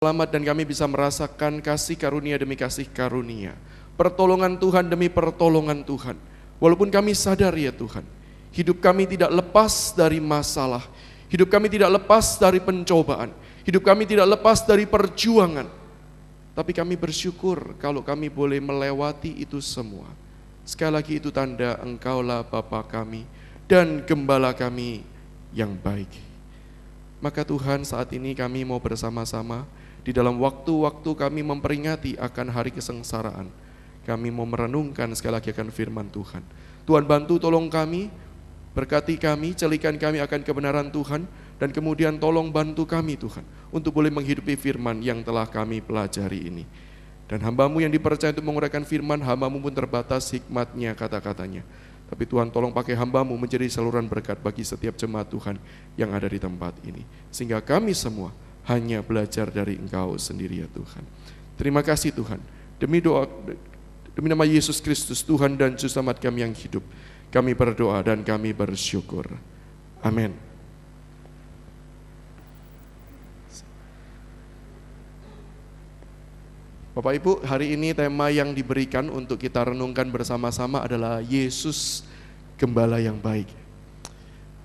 selamat dan kami bisa merasakan kasih karunia demi kasih karunia. Pertolongan Tuhan demi pertolongan Tuhan. Walaupun kami sadar ya Tuhan, hidup kami tidak lepas dari masalah. Hidup kami tidak lepas dari pencobaan. Hidup kami tidak lepas dari perjuangan. Tapi kami bersyukur kalau kami boleh melewati itu semua. Sekali lagi itu tanda Engkaulah Bapa kami dan Gembala kami yang baik. Maka Tuhan, saat ini kami mau bersama-sama di dalam waktu-waktu kami memperingati akan hari kesengsaraan. Kami mau merenungkan sekali lagi akan firman Tuhan. Tuhan bantu tolong kami, berkati kami, celikan kami akan kebenaran Tuhan, dan kemudian tolong bantu kami Tuhan, untuk boleh menghidupi firman yang telah kami pelajari ini. Dan hamba-Mu yang dipercaya untuk menguraikan firman, hamba-Mu pun terbatas hikmatnya, kata-katanya. Tapi Tuhan tolong pakai hamba-Mu menjadi saluran berkat bagi setiap jemaat Tuhan yang ada di tempat ini. Sehingga kami semua hanya belajar dari Engkau sendiri ya Tuhan. Terima kasih Tuhan. Demi nama Yesus Kristus, Tuhan dan Juru Selamat kami yang hidup, kami berdoa dan kami bersyukur. Amin. Bapak Ibu, hari ini tema yang diberikan untuk kita renungkan bersama-sama adalah Yesus Gembala yang baik.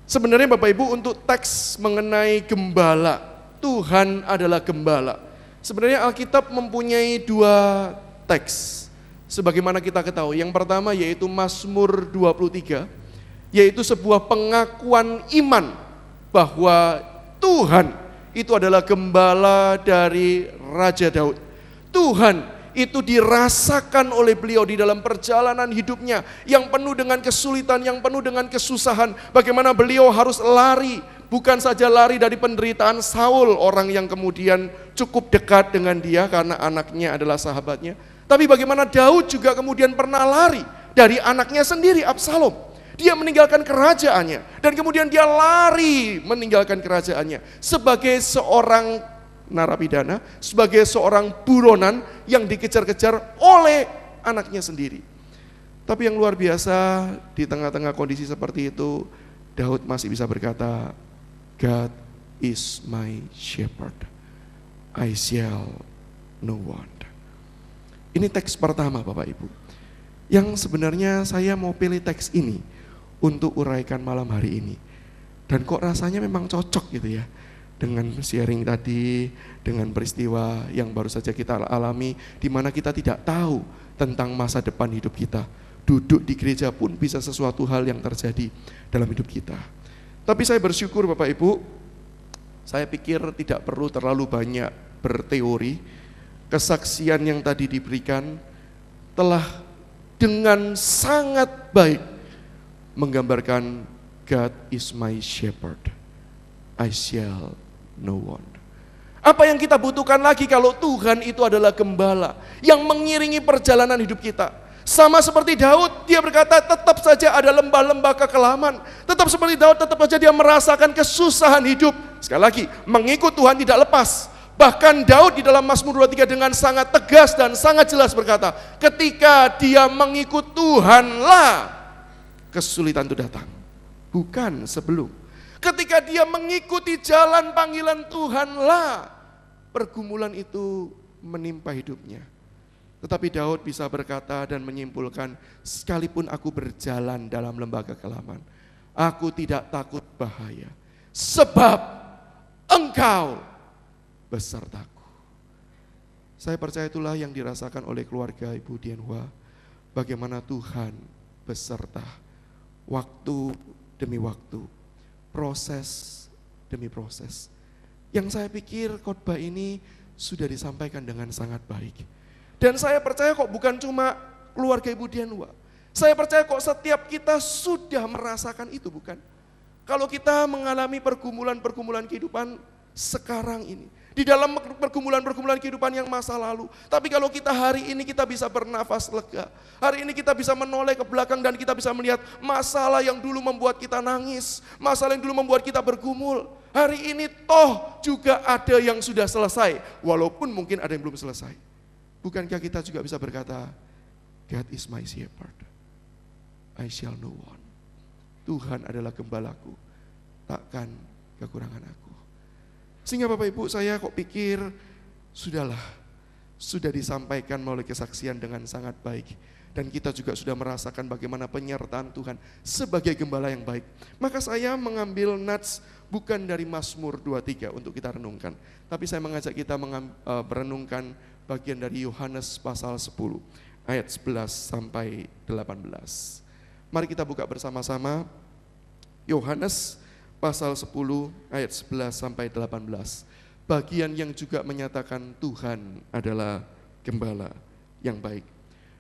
Sebenarnya Bapak Ibu, untuk teks mengenai gembala, Tuhan adalah gembala, sebenarnya Alkitab mempunyai dua teks sebagaimana kita ketahui. Yang pertama yaitu Mazmur 23, yaitu sebuah pengakuan iman bahwa Tuhan itu adalah gembala dari Raja Daud. Tuhan itu dirasakan oleh beliau di dalam perjalanan hidupnya yang penuh dengan kesulitan, yang penuh dengan kesusahan. Bagaimana beliau harus lari, bukan saja lari dari penderitaan Saul, orang yang kemudian cukup dekat dengan dia karena anaknya adalah sahabatnya. Tapi bagaimana Daud juga kemudian pernah lari dari anaknya sendiri, Absalom. Dia meninggalkan kerajaannya dan kemudian dia lari meninggalkan kerajaannya sebagai seorang narapidana, sebagai seorang buronan yang dikejar-kejar oleh anaknya sendiri. Tapi yang luar biasa, di tengah-tengah kondisi seperti itu, Daud masih bisa berkata, God is my shepherd, I shall no want. Ini teks pertama Bapak Ibu, yang sebenarnya saya mau pilih teks ini untuk uraikan malam hari ini. Dan kok rasanya memang cocok gitu ya, dengan sharing tadi, dengan peristiwa yang baru saja kita alami, di mana kita tidak tahu tentang masa depan hidup kita. Duduk di gereja pun bisa sesuatu hal yang terjadi dalam hidup kita. Tapi saya bersyukur Bapak Ibu, saya pikir tidak perlu terlalu banyak berteori. Kesaksian yang tadi diberikan telah dengan sangat baik menggambarkan God is my shepherd, I shall no want. Apa yang kita butuhkan lagi kalau Tuhan itu adalah gembala yang mengiringi perjalanan hidup kita. Sama seperti Daud, dia berkata tetap saja ada lembah-lembah kekelaman. Tetap seperti Daud, tetap saja dia merasakan kesusahan hidup. Sekali lagi, mengikut Tuhan tidak lepas. Bahkan Daud di dalam Mazmur 23 dengan sangat tegas dan sangat jelas berkata, ketika dia mengikut Tuhanlah kesulitan itu datang, bukan sebelum. Ketika dia mengikuti jalan panggilan Tuhanlah pergumulan itu menimpa hidupnya. Tetapi Daud bisa berkata dan menyimpulkan, sekalipun aku berjalan dalam lembah kekelaman, aku tidak takut bahaya, sebab Engkau besertaku. Saya percaya itulah yang dirasakan oleh keluarga Ibu Dienhua, bagaimana Tuhan beserta waktu demi waktu, proses demi proses. Yang saya pikir khotbah ini sudah disampaikan dengan sangat baik. Dan saya percaya kok bukan cuma keluarga Ibu Dienhua. Saya percaya kok setiap kita sudah merasakan itu, bukan? Kalau kita mengalami pergumulan-pergumulan kehidupan sekarang ini, di dalam pergumulan-pergumulan kehidupan yang masa lalu. Tapi kalau kita hari ini kita bisa bernafas lega. Hari ini kita bisa menoleh ke belakang dan kita bisa melihat masalah yang dulu membuat kita nangis, masalah yang dulu membuat kita bergumul. Hari ini toh juga ada yang sudah selesai, walaupun mungkin ada yang belum selesai. Bukankah kita juga bisa berkata, God is my shepherd, I shall no want. Tuhan adalah gembalaku, takkan kekurangan aku. Sehingga Bapak Ibu, saya kok pikir Sudahlah, sudah disampaikan melalui kesaksian dengan sangat baik. Dan kita juga sudah merasakan bagaimana penyertaan Tuhan sebagai gembala yang baik. Maka saya mengambil nats bukan dari Mazmur 23 untuk kita renungkan. Tapi saya mengajak kita merenungkan bagian dari Yohanes pasal 10, ayat 11 sampai 18. Mari kita buka bersama-sama Yohanes pasal 10 ayat 11 sampai 18. Bagian yang juga menyatakan Tuhan adalah gembala yang baik.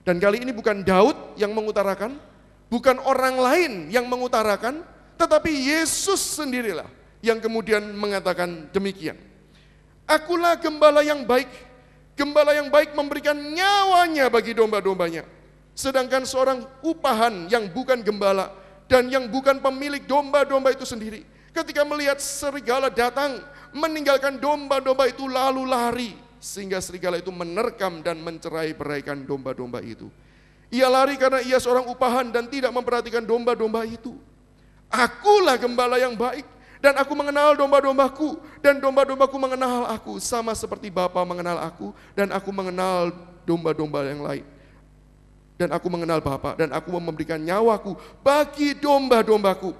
Dan kali ini bukan Daud yang mengutarakan, bukan orang lain yang mengutarakan, tetapi Yesus sendirilah yang kemudian mengatakan demikian. Akulah gembala yang baik. Gembala yang baik memberikan nyawanya bagi domba-dombanya. Sedangkan seorang upahan yang bukan gembala dan yang bukan pemilik domba-domba itu sendiri, ketika melihat serigala datang, meninggalkan domba-domba itu lalu lari, sehingga serigala itu menerkam dan mencerai-beraikan domba-domba itu. Ia lari karena ia seorang upahan dan tidak memperhatikan domba-domba itu. Akulah gembala yang baik, dan aku mengenal domba-dombaku, dan domba-dombaku mengenal aku, sama seperti Bapa mengenal aku, dan aku mengenal domba-domba yang lain. Dan aku mengenal Bapa, dan aku memberikan nyawaku bagi domba-dombaku.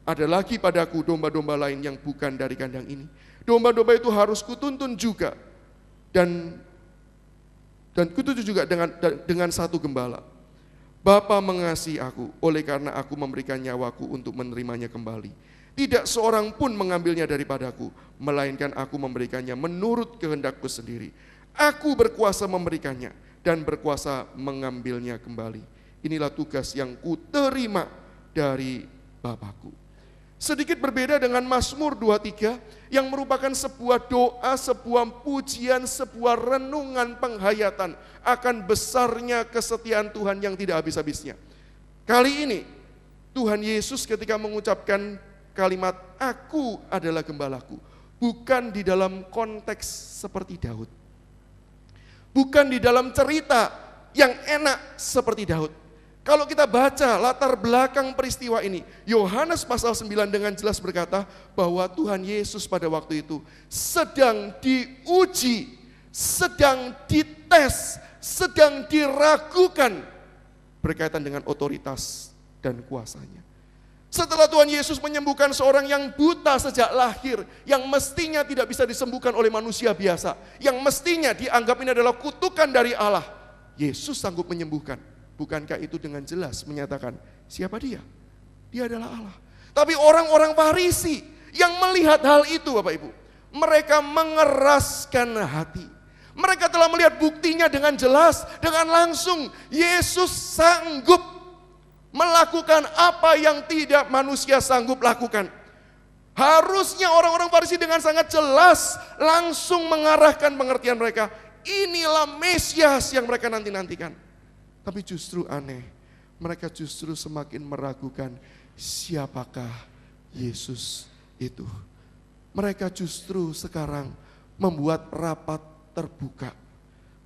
Ada lagi padaku domba-domba lain yang bukan dari kandang ini. Domba-domba itu harus kutuntun juga, dan kutuntun juga dengan satu gembala. Bapa mengasihi aku, oleh karena aku memberikan nyawaku untuk menerimanya kembali. Tidak seorang pun mengambilnya daripadaku, melainkan aku memberikannya menurut kehendakku sendiri. Aku berkuasa memberikannya dan berkuasa mengambilnya kembali. Inilah tugas yang kuterima dari Bapakku. Sedikit berbeda dengan Mazmur 23 yang merupakan sebuah doa, sebuah pujian, sebuah renungan penghayatan akan besarnya kesetiaan Tuhan yang tidak habis-habisnya. Kali ini Tuhan Yesus ketika mengucapkan kalimat aku adalah gembalaku, bukan di dalam konteks seperti Daud. Bukan di dalam cerita yang enak seperti Daud. Kalau kita baca latar belakang peristiwa ini, Yohanes pasal 9 dengan jelas berkata bahwa Tuhan Yesus pada waktu itu sedang diuji, sedang dites, sedang diragukan berkaitan dengan otoritas dan kuasanya. Setelah Tuhan Yesus menyembuhkan seorang yang buta sejak lahir, yang mestinya tidak bisa disembuhkan oleh manusia biasa, yang mestinya dianggap ini adalah kutukan dari Allah, Yesus sanggup menyembuhkan. Bukankah itu dengan jelas menyatakan siapa dia? Dia adalah Allah. Tapi orang-orang Farisi yang melihat hal itu Bapak Ibu, mereka mengeraskan hati. Mereka telah melihat buktinya dengan jelas, dengan langsung. Yesus sanggup melakukan apa yang tidak manusia sanggup lakukan. Harusnya orang-orang Farisi dengan sangat jelas langsung mengarahkan pengertian mereka. Inilah Mesias yang mereka nanti-nantikan. Tapi justru aneh, mereka justru semakin meragukan siapakah Yesus itu. Mereka justru sekarang membuat rapat terbuka.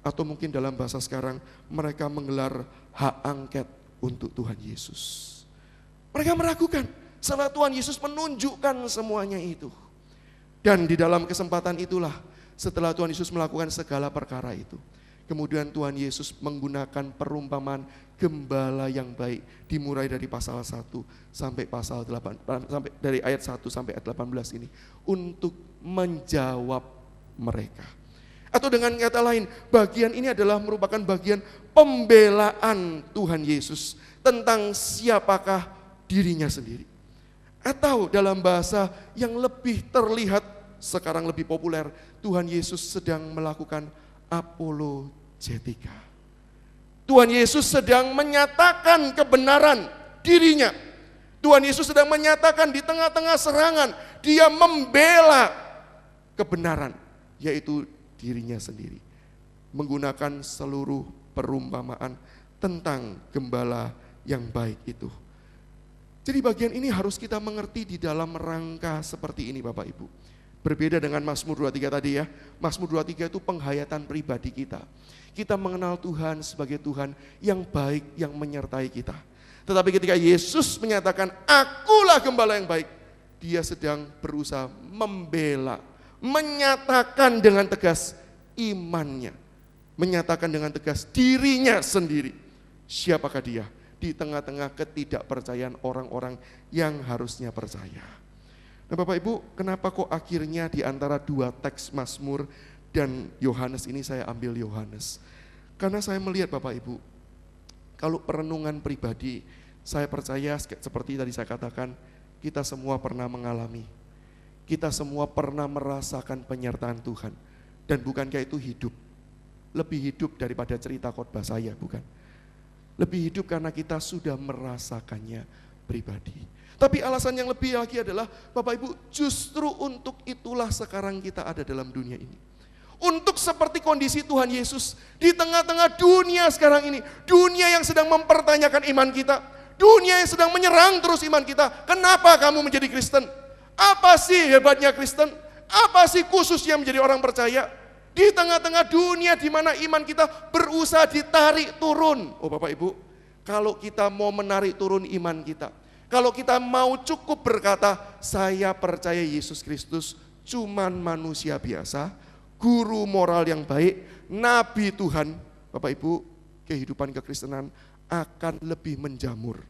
Atau mungkin dalam bahasa sekarang, mereka menggelar hak angket untuk Tuhan Yesus. Mereka meragukan setelah Tuhan Yesus menunjukkan semuanya itu. Dan di dalam kesempatan itulah, setelah Tuhan Yesus melakukan segala perkara itu, kemudian Tuhan Yesus menggunakan perumpamaan gembala yang baik, dimulai dari pasal 1 sampai pasal 8, sampai dari ayat 1 sampai ayat 18 ini, untuk menjawab mereka. Atau dengan kata lain, bagian ini adalah merupakan bagian pembelaan Tuhan Yesus tentang siapakah dirinya sendiri. Atau dalam bahasa yang lebih terlihat sekarang lebih populer, Tuhan Yesus sedang melakukan apologetika. Tuhan Yesus sedang menyatakan kebenaran dirinya. Tuhan Yesus sedang menyatakan di tengah-tengah serangan, dia membela kebenaran, yaitu dirinya sendiri. Menggunakan seluruh perumpamaan tentang gembala yang baik itu. Jadi bagian ini harus kita mengerti di dalam rangka seperti ini Bapak Ibu. Berbeda dengan Mazmur 23 tadi ya. Mazmur 23 itu penghayatan pribadi kita. Kita mengenal Tuhan sebagai Tuhan yang baik, yang menyertai kita. Tetapi ketika Yesus menyatakan, akulah gembala yang baik, dia sedang berusaha membela, menyatakan dengan tegas, imannya. Menyatakan dengan tegas dirinya sendiri. Siapakah dia? Di tengah-tengah ketidakpercayaan orang-orang yang harusnya percaya. Nah Bapak Ibu, kenapa kok akhirnya di antara dua teks Mazmur dan Yohanes ini saya ambil Yohanes? Karena saya melihat Bapak Ibu, kalau perenungan pribadi, saya percaya seperti tadi saya katakan, kita semua pernah mengalami. Kita semua pernah merasakan penyertaan Tuhan. Dan bukankah itu hidup? Lebih hidup daripada cerita khotbah saya, bukan? Lebih hidup karena kita sudah merasakannya pribadi. Tapi alasan yang lebih lagi adalah, Bapak Ibu, justru untuk itulah sekarang kita ada dalam dunia ini. Untuk seperti kondisi Tuhan Yesus di tengah-tengah dunia sekarang ini. Dunia yang sedang mempertanyakan iman kita. Dunia yang sedang menyerang terus iman kita. Kenapa kamu menjadi Kristen? Apa sih hebatnya Kristen? Apa sih khususnya menjadi orang percaya? Di tengah-tengah dunia di mana iman kita berusaha ditarik turun. Oh Bapak Ibu, kalau kita mau menarik turun iman kita, kalau kita mau cukup berkata, saya percaya Yesus Kristus cuman manusia biasa, guru moral yang baik, nabi Tuhan, Bapak Ibu, kehidupan kekristenan akan lebih menjamur.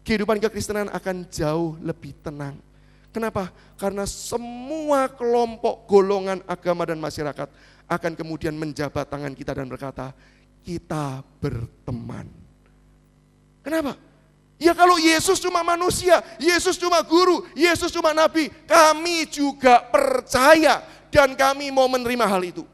Kehidupan kekristenan akan jauh lebih tenang. Kenapa? Karena semua kelompok, golongan, agama dan masyarakat akan kemudian menjabat tangan kita dan berkata, kita berteman. Kenapa? Ya kalau Yesus cuma manusia, Yesus cuma guru, Yesus cuma nabi, kami juga percaya dan kami mau menerima hal itu.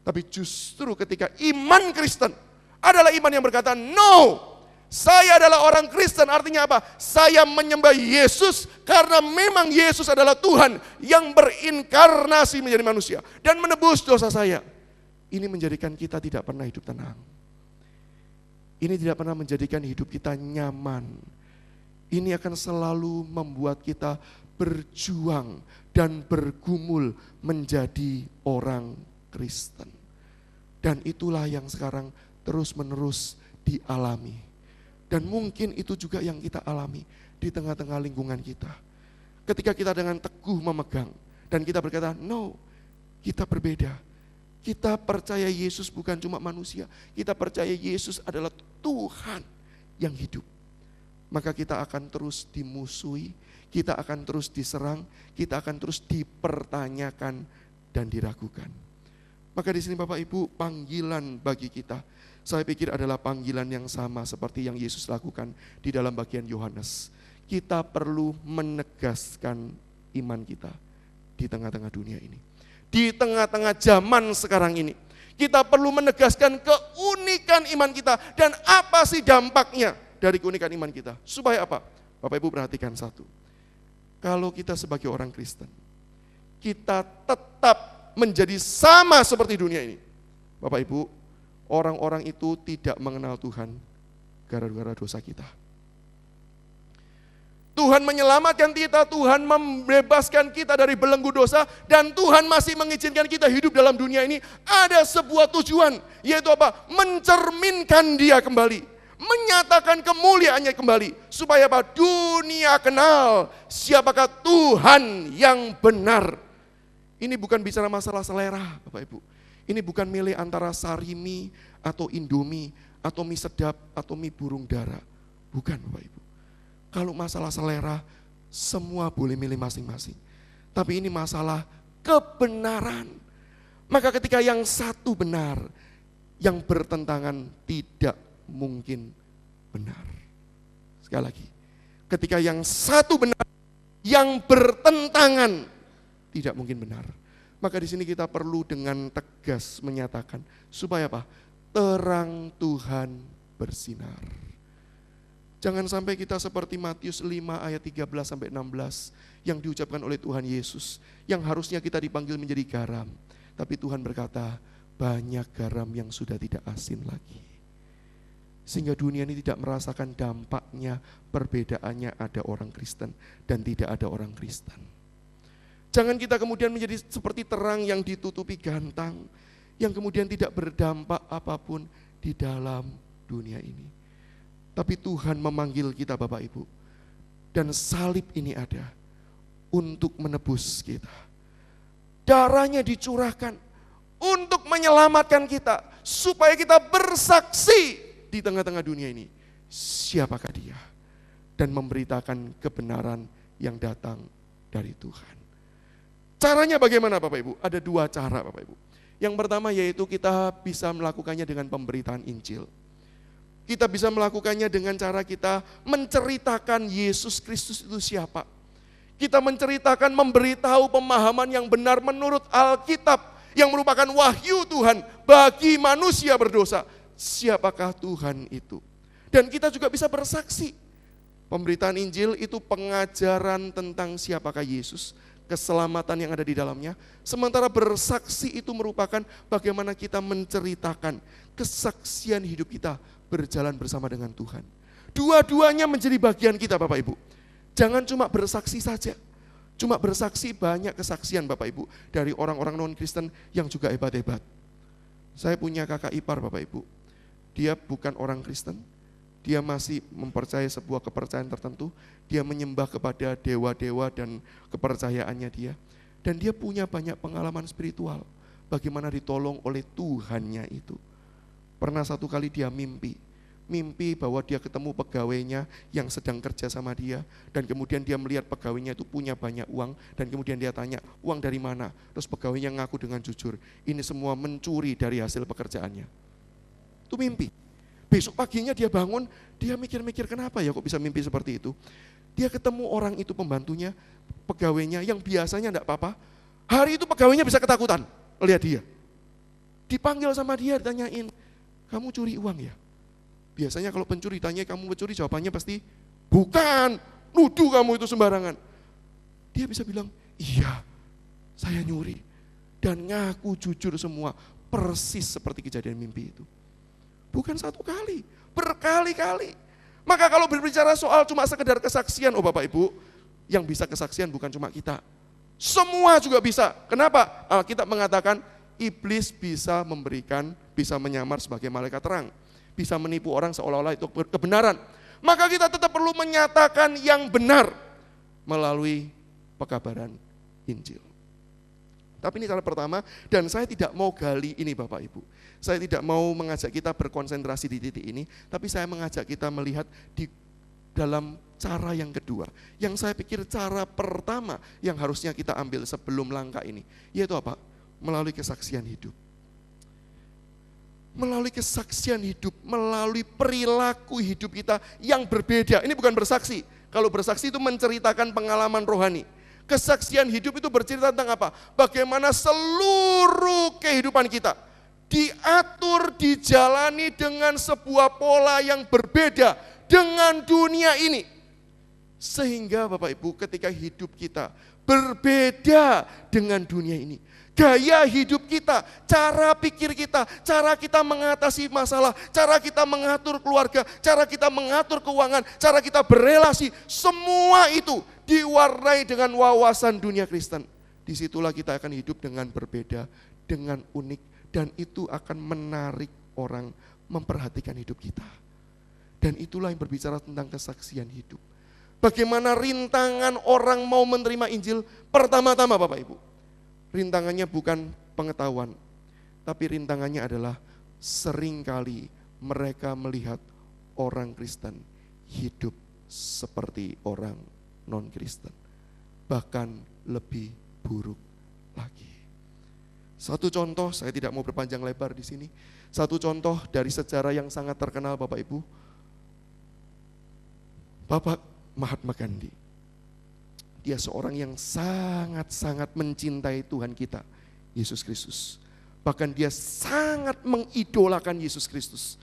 Tapi justru ketika iman Kristen adalah iman yang berkata, no, saya adalah orang Kristen, artinya apa? Saya menyembah Yesus karena memang Yesus adalah Tuhan yang berinkarnasi menjadi manusia dan menebus dosa saya. Ini menjadikan kita tidak pernah hidup tenang. Ini tidak pernah menjadikan hidup kita nyaman. Ini akan selalu membuat kita berjuang dan bergumul menjadi orang Kristen. Dan itulah yang sekarang terus-menerus dialami. Dan mungkin itu juga yang kita alami di tengah-tengah lingkungan kita. Ketika kita dengan teguh memegang dan kita berkata, no, kita berbeda. Kita percaya Yesus bukan cuma manusia, kita percaya Yesus adalah Tuhan yang hidup. Maka kita akan terus dimusuhi, kita akan terus diserang, kita akan terus dipertanyakan dan diragukan. Maka di sini Bapak Ibu, panggilan bagi kita, saya pikir adalah panggilan yang sama seperti yang Yesus lakukan di dalam bagian Yohanes. Kita perlu menegaskan iman kita di tengah-tengah dunia ini. Di tengah-tengah zaman sekarang ini. Kita perlu menegaskan keunikan iman kita dan apa sih dampaknya dari keunikan iman kita. Supaya apa? Bapak Ibu perhatikan satu. Kalau kita sebagai orang Kristen, kita tetap menjadi sama seperti dunia ini. Bapak Ibu, orang-orang itu tidak mengenal Tuhan gara-gara dosa kita. Tuhan menyelamatkan kita, Tuhan membebaskan kita dari belenggu dosa, dan Tuhan masih mengizinkan kita hidup dalam dunia ini. Ada sebuah tujuan, yaitu apa? Mencerminkan Dia kembali, menyatakan kemuliaannya kembali, supaya apa? Dunia kenal siapakah Tuhan yang benar. Ini bukan bicara masalah selera, Bapak Ibu. Ini bukan milih antara sarimi atau indomie atau mie sedap atau mie burung dara. Bukan Bapak Ibu. Kalau masalah selera, semua boleh milih masing-masing. Tapi ini masalah kebenaran. Maka ketika yang satu benar, yang bertentangan tidak mungkin benar. Sekali lagi, ketika yang satu benar, yang bertentangan tidak mungkin benar. Maka di sini kita perlu dengan tegas menyatakan supaya apa? Terang Tuhan bersinar. Jangan sampai kita seperti Matius 5 ayat 13 sampai 16 yang diucapkan oleh Tuhan Yesus, yang harusnya kita dipanggil menjadi garam, tapi Tuhan berkata, banyak garam yang sudah tidak asin lagi. Sehingga dunia ini tidak merasakan dampaknya, perbedaannya ada orang Kristen dan tidak ada orang Kristen. Jangan kita kemudian menjadi seperti terang yang ditutupi gantang, yang kemudian tidak berdampak apapun di dalam dunia ini. Tapi Tuhan memanggil kita Bapak Ibu, dan salib ini ada untuk menebus kita. Darahnya dicurahkan untuk menyelamatkan kita, supaya kita bersaksi di tengah-tengah dunia ini. Siapakah dia? Dan memberitakan kebenaran yang datang dari Tuhan. Caranya bagaimana Bapak Ibu? Ada dua cara Bapak Ibu. Yang pertama yaitu kita bisa melakukannya dengan pemberitaan Injil. Kita bisa melakukannya dengan cara kita menceritakan Yesus Kristus itu siapa. Kita menceritakan, memberitahu pemahaman yang benar menurut Alkitab, yang merupakan wahyu Tuhan bagi manusia berdosa. Siapakah Tuhan itu? Dan kita juga bisa bersaksi. Pemberitaan Injil itu pengajaran tentang siapakah Yesus, keselamatan yang ada di dalamnya. Sementara bersaksi itu merupakan bagaimana kita menceritakan kesaksian hidup kita berjalan bersama dengan Tuhan. Dua-duanya menjadi bagian kita Bapak Ibu. Jangan cuma bersaksi saja. Cuma bersaksi, banyak kesaksian Bapak Ibu dari orang-orang non-Kristen yang juga hebat-hebat. Saya punya kakak ipar Bapak Ibu. Dia bukan orang Kristen, dia masih mempercayai sebuah kepercayaan tertentu, dia menyembah kepada dewa-dewa dan kepercayaannya dia. Dan dia punya banyak pengalaman spiritual, bagaimana ditolong oleh Tuhannya itu. Pernah satu kali dia mimpi bahwa dia ketemu pegawainya yang sedang kerja sama dia, dan kemudian dia melihat pegawainya itu punya banyak uang, dan kemudian dia tanya, uang dari mana? Terus pegawainya ngaku dengan jujur, ini semua mencuri dari hasil pekerjaannya. Itu mimpi. Besok paginya dia bangun, dia mikir-mikir kenapa ya kok bisa mimpi seperti itu. Dia ketemu orang itu, pembantunya, pegawainya yang biasanya enggak apa-apa, hari itu pegawainya bisa ketakutan melihat dia. Dipanggil sama dia, ditanyain, kamu curi uang ya? Biasanya kalau pencuri tanya kamu pencuri, jawabannya pasti bukan, nuduh kamu itu sembarangan. Dia bisa bilang, iya saya nyuri. Dan ngaku jujur semua, persis seperti kejadian mimpi itu. Bukan satu kali, berkali-kali. Maka kalau berbicara soal cuma sekedar kesaksian, oh Bapak Ibu, yang bisa kesaksian bukan cuma kita. Semua juga bisa. Kenapa? Alkitab mengatakan iblis bisa memberikan, bisa menyamar sebagai malaikat terang. Bisa menipu orang seolah-olah itu kebenaran. Maka kita tetap perlu menyatakan yang benar melalui pekabaran Injil. Tapi ini cara pertama, dan saya tidak mau gali ini Bapak Ibu. Saya tidak mau mengajak kita berkonsentrasi di titik ini, tapi saya mengajak kita melihat di dalam cara yang kedua. Yang saya pikir cara pertama yang harusnya kita ambil sebelum langkah ini, yaitu apa? Melalui kesaksian hidup. Melalui kesaksian hidup, melalui perilaku hidup kita yang berbeda. Ini bukan bersaksi. Kalau bersaksi itu menceritakan pengalaman rohani. Kesaksian hidup itu bercerita tentang apa? Bagaimana seluruh kehidupan kita diatur, dijalani dengan sebuah pola yang berbeda dengan dunia ini. Sehingga Bapak Ibu ketika hidup kita berbeda dengan dunia ini. Gaya hidup kita, cara pikir kita, cara kita mengatasi masalah, cara kita mengatur keluarga, cara kita mengatur keuangan, cara kita berelasi, semua itu diwarnai dengan wawasan dunia Kristen. Disitulah kita akan hidup dengan berbeda, dengan unik, dan itu akan menarik orang memperhatikan hidup kita. Dan itulah yang berbicara tentang kesaksian hidup. Bagaimana rintangan orang mau menerima Injil? Pertama-tama Bapak Ibu, rintangannya bukan pengetahuan, tapi rintangannya adalah seringkali mereka melihat orang Kristen hidup seperti orang non-Kristen, bahkan lebih buruk lagi. Satu contoh, saya tidak mau berpanjang lebar di sini. Satu contoh dari sejarah yang sangat terkenal Bapak Ibu, Bapak Mahatma Gandhi. Dia seorang yang sangat-sangat mencintai Tuhan kita, Yesus Kristus. Bahkan dia sangat mengidolakan Yesus Kristus.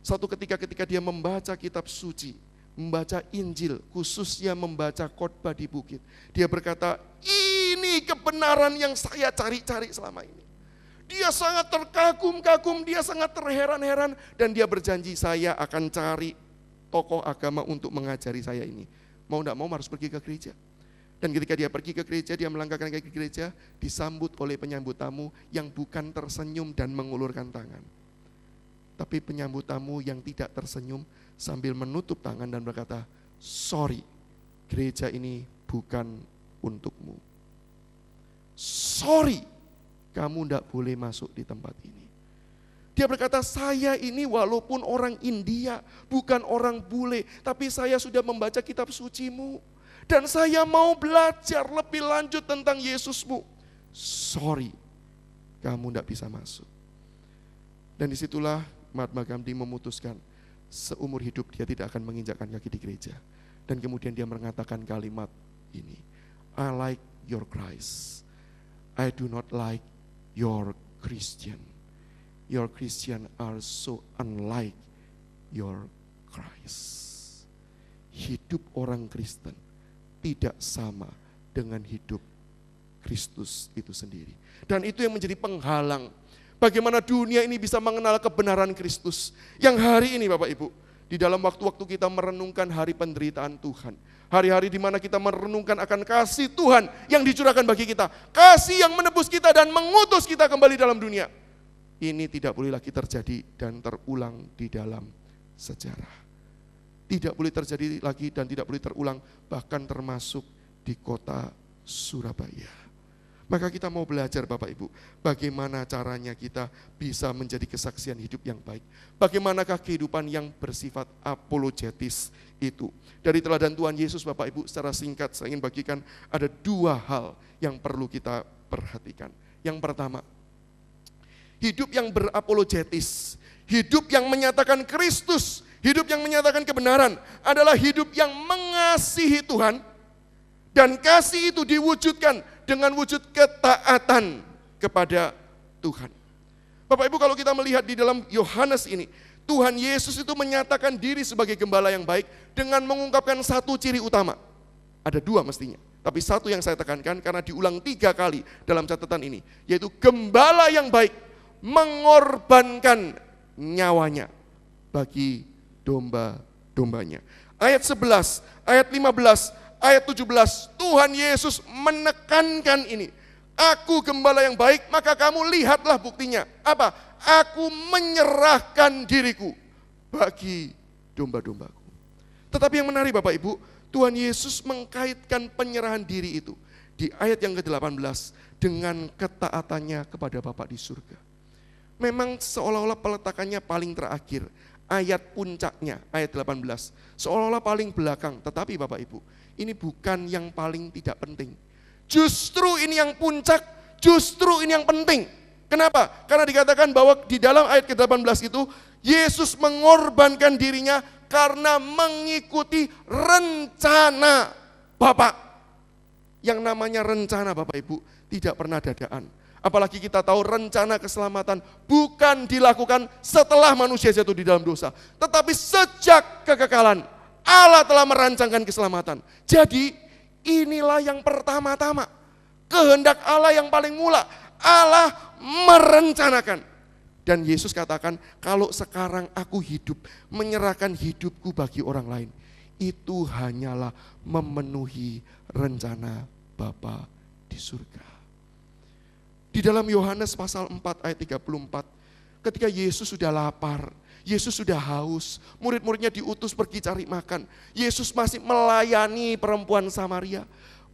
Suatu ketika dia membaca kitab suci, membaca Injil, khususnya membaca khotbah di bukit, dia berkata, ini kebenaran yang saya cari-cari selama ini. Dia sangat terkagum-kagum, dia sangat terheran-heran, dan dia berjanji, saya akan cari tokoh agama untuk mengajari saya ini. Mau tidak mau harus pergi ke gereja. Dan ketika dia pergi ke gereja, dia melangkahkan kaki ke gereja, disambut oleh penyambut tamu yang bukan tersenyum dan mengulurkan tangan. Tapi penyambut tamu yang tidak tersenyum sambil menutup tangan dan berkata, sorry, gereja ini bukan untukmu. Sorry, kamu tidak boleh masuk di tempat ini. Dia berkata, saya ini walaupun orang India, bukan orang bule, tapi saya sudah membaca kitab sucimu. Dan saya mau belajar lebih lanjut tentang Yesusmu. Sorry, kamu tidak bisa masuk. Dan disitulah Mahatma Gandhi memutuskan, seumur hidup dia tidak akan menginjakkan kaki di gereja. Dan kemudian dia mengatakan kalimat ini, I like your Christ, I do not like your Christian. Your Christian are so unlike your Christ. Hidup orang Kristen tidak sama dengan hidup Kristus itu sendiri. Dan itu yang menjadi penghalang bagaimana dunia ini bisa mengenal kebenaran Kristus. Yang hari ini Bapak Ibu, di dalam waktu-waktu kita merenungkan hari penderitaan Tuhan, hari-hari di mana kita merenungkan akan kasih Tuhan yang dicurahkan bagi kita, kasih yang menebus kita dan mengutus kita kembali dalam dunia. Ini tidak boleh lagi terjadi dan terulang di dalam sejarah. Tidak boleh terjadi lagi dan tidak boleh terulang, bahkan termasuk di kota Surabaya. Maka kita mau belajar Bapak Ibu, bagaimana caranya kita bisa menjadi kesaksian hidup yang baik. Bagaimanakah kehidupan yang bersifat apologetis itu. Dari teladan Tuhan Yesus Bapak Ibu, secara singkat saya ingin bagikan ada 2 hal yang perlu kita perhatikan. Yang pertama, hidup yang berapologetis, hidup yang menyatakan Kristus, hidup yang menyatakan kebenaran adalah hidup yang mengasihi Tuhan. Dan kasih itu diwujudkan dengan wujud ketaatan kepada Tuhan. Bapak Ibu, kalau kita melihat di dalam Yohanes ini, Tuhan Yesus itu menyatakan diri sebagai gembala yang baik dengan mengungkapkan 1 ciri utama. Ada 2 mestinya, tapi 1 yang saya tekankan karena diulang 3 kali dalam catatan ini, yaitu gembala yang baik mengorbankan nyawanya bagi domba-dombanya. Ayat 11, ayat 15, ayat 17, Tuhan Yesus menekankan ini. Aku gembala yang baik, maka kamu lihatlah buktinya. Apa? Aku menyerahkan diriku bagi domba-dombaku. Tetapi yang menarik Bapak Ibu, Tuhan Yesus mengkaitkan penyerahan diri itu di ayat yang ke-18 dengan ketaatannya kepada Bapa di surga. Memang seolah-olah peletakannya paling terakhir, ayat puncaknya, ayat 18, seolah-olah paling belakang. Tetapi Bapak Ibu, ini bukan yang paling tidak penting. Justru ini yang puncak, justru ini yang penting. Kenapa? Karena dikatakan bahwa di dalam ayat ke-18 itu, Yesus mengorbankan dirinya karena mengikuti rencana Bapa. Yang namanya rencana Bapak Ibu tidak pernah dadaan. Apalagi kita tahu rencana keselamatan bukan dilakukan setelah manusia jatuh di dalam dosa. Tetapi sejak kekekalan Allah telah merancangkan keselamatan. Jadi inilah yang pertama-tama. Kehendak Allah yang paling mula. Allah merencanakan. Dan Yesus katakan, kalau sekarang aku hidup, menyerahkan hidupku bagi orang lain, itu hanyalah memenuhi rencana Bapa di surga. Di dalam Yohanes pasal 4 ayat 34, ketika Yesus sudah lapar, Yesus sudah haus, murid-muridnya diutus pergi cari makan. Yesus masih melayani perempuan Samaria.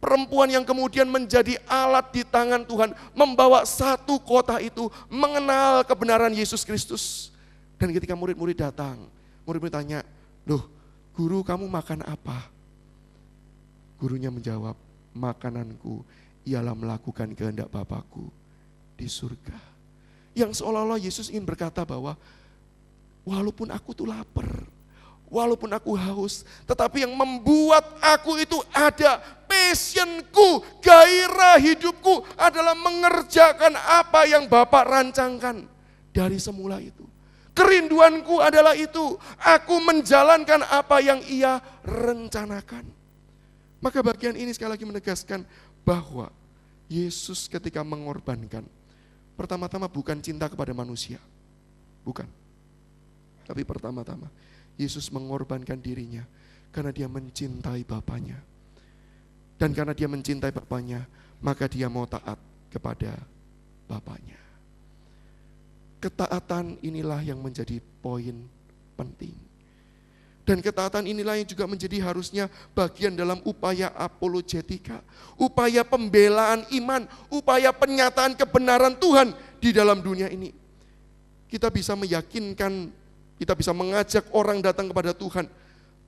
Perempuan yang kemudian menjadi alat di tangan Tuhan, membawa satu kota itu mengenal kebenaran Yesus Kristus. Dan ketika murid-murid datang, murid-murid tanya, loh guru kamu makan apa? Gurunya menjawab, makananku ialah melakukan kehendak Bapakku di surga. Yang seolah-olah Yesus ingin berkata bahwa walaupun aku tuh lapar, walaupun aku haus, tetapi yang membuat aku itu ada, passionku, gairah hidupku adalah mengerjakan apa yang Bapa rancangkan dari semula itu. Kerinduanku adalah itu, aku menjalankan apa yang Ia rencanakan. Maka bagian ini sekali lagi menegaskan bahwa Yesus ketika mengorbankan, pertama-tama bukan cinta kepada manusia, bukan. Tapi pertama-tama Yesus mengorbankan dirinya karena dia mencintai Bapanya. Dan karena dia mencintai Bapanya, maka dia mau taat kepada Bapanya. Ketaatan inilah yang menjadi poin penting. Dan ketaatan inilah yang juga menjadi harusnya bagian dalam upaya apologetika, upaya pembelaan iman, upaya penyataan kebenaran Tuhan di dalam dunia ini. Kita bisa meyakinkan, kita bisa mengajak orang datang kepada Tuhan,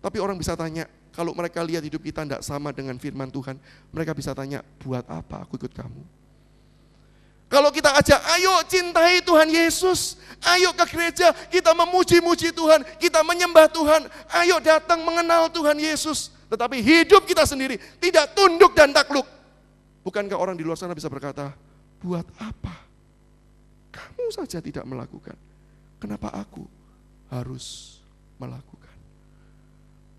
tapi orang bisa tanya, kalau mereka lihat hidup kita tidak sama dengan firman Tuhan, mereka bisa tanya, buat apa aku ikut kamu? Kalau kita ajak, ayo cintai Tuhan Yesus, ayo ke gereja, kita memuji-muji Tuhan, kita menyembah Tuhan, ayo datang mengenal Tuhan Yesus. Tetapi hidup kita sendiri tidak tunduk dan takluk. Bukankah orang di luar sana bisa berkata, buat apa? Kamu saja tidak melakukan, kenapa aku harus melakukan?